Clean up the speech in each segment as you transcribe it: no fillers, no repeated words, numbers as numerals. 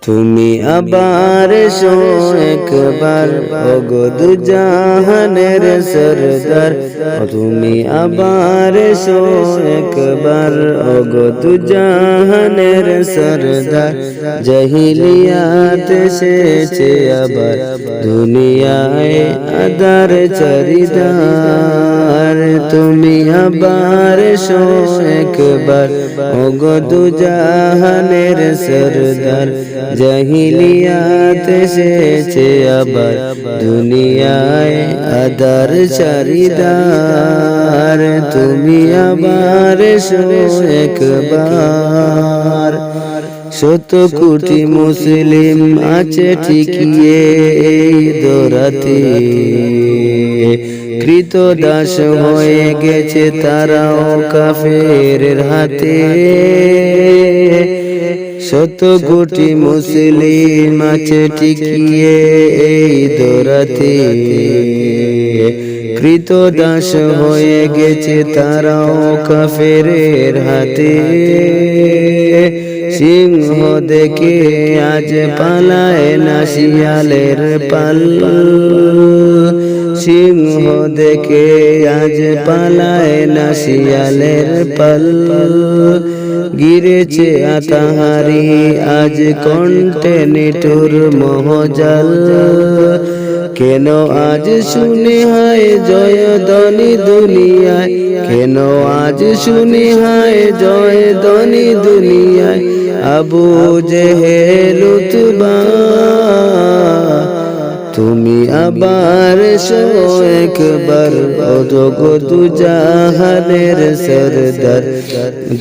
তুমি আবার এসো একবার ওগো দু জাহানের সরদার। তুমি আবার এসো একবার ওগো দু জাহানের সরদার। জাহিলিয়াত এসেছে আবার দুনিয়ায় আদার চারিদার। তুমি আবার এসো একবার ওগো দু জাহানের সরদার। জাহিলিয়াত এসেছে আবার দুনিয়ায় আদার চারিদার। তুমি আবার এসো একবার। শত কোটি মুসলিম আছে ঠিকিয়ে এই দরাতে, কৃতদাস হয়ে গেছে তারাও কাফেরের হাতে। শত কোটি মুসলিম আছে টিকিয়ে এই দরাতে, কৃতদাস হয়ে গেছে তারাও কাফেরের হাতে। সিংহ দেখে আজ পালায় না শিয়ালের পাল, সিংহ দেখে আজ পালায় না শিয়ালের পাল। গিরেছে আতাহারি আজ কণ্ঠে নিঠুর মহজাল। কেন আজ শুনি হায় জয় ধ্বনি দুনিয়ায়, কেন আজ শুনি হায় জয় ধ্বনি দুনিয়ায়। আবু জেহেল উতবা তুমি আবার এসো একবার ওগো দু জাহানের সরদার।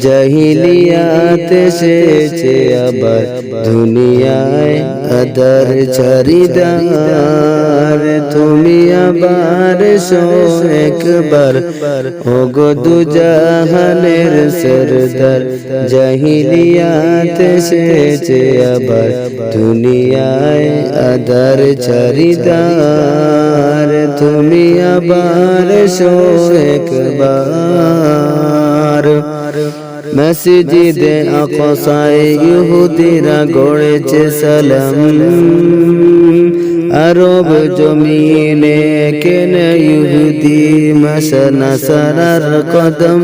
জাহিলিয়াত এসেছে আবার দুনিয়ায় আদার চারিদার। তুমি আবার এসো একবার ওগো দু জাহানের সরদার। জাহিলিয়াত এসেছে আবার দুনিয়ায় আদার চারিদার। তুমি আবার এসো একবার। মসজিদে আকসায় ইহুদিরা গড়েছে সালাম, আরব জমিনে কেন ইহুদি নাসারার কদম।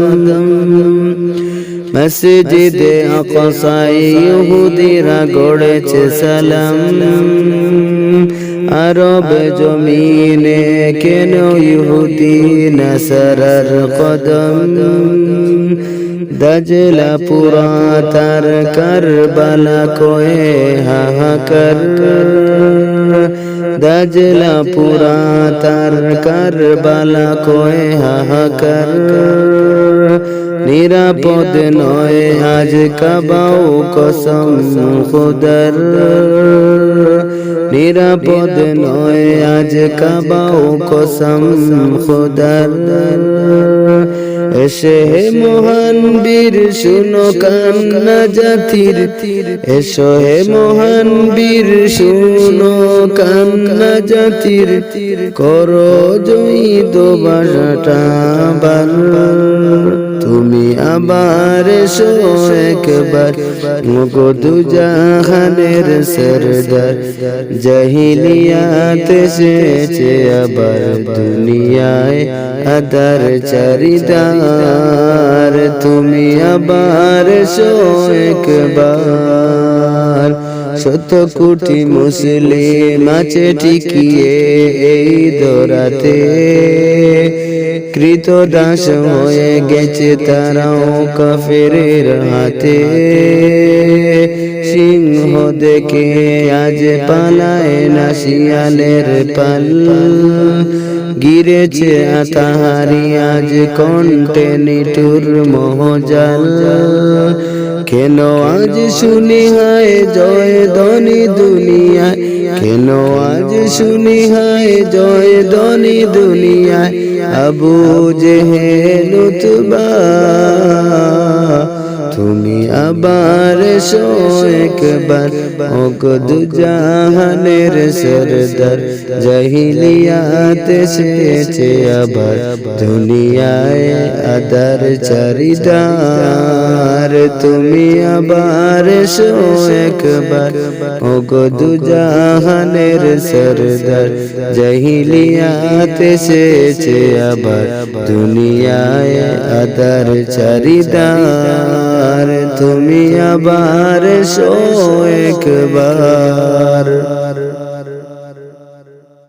মসজিদে আকসায় ইহুদিরা গড়েছে সালাম, আরব জমিনে কেন ইহুদি নাসারার কদম। দাজলা পুরা তার কারবালা কোয়ে হাহাকার, দাজলা পুরা তার কারবালা কোয়ে হাহাকার। নিরাপদ নয় আজ কাবাও কসম খুদার, নিরাপদ নয় আজ কাবাও কসম খুদার। এসে হে মহান বীর শুনো কান্না জাতির, এসো হে মহান বীর শুনো কান্না জাতির। করো জয়ী দোবাসাটা বার। তুমি আবার এসো একবার ওগো দু জাহানের সরদার। জাহিলিয়াত এসেছে আবার দুনিয়ায় আদার চারিদার। তুমি আবার এসো একবার। শত কোটি মুসলিম আছে টিকিয়ে এই দরাতে, কৃতদাস হয়ে গেছে তারাও কাফেরের হাতে। সিংহ দেখে আজ পালায় না শিয়ালের পাল, গিরেছে আতাহারি আজ কণ্ঠে নিঠুর মহজাল। কেন আজ শুনি হায় জয় ধ্বনি দুনিয়ায়, কেন আজ শুনি হায় জয় ধ্বনি দুনিয়ায়। আবু জেহেল উতবা তুমি আবার এসো একবার ওগো দু জাহানের সরদার জাহিলিয়াত এসেছে আবার দুনিয়ায় আদার চারিদার তুমি আবার এসো একবার ওগো দু জাহানের সরদার জাহিলিয়াত এসেছে আবার দুনিয়ায় আদার চারিদার তুমি আবার এসো একবার।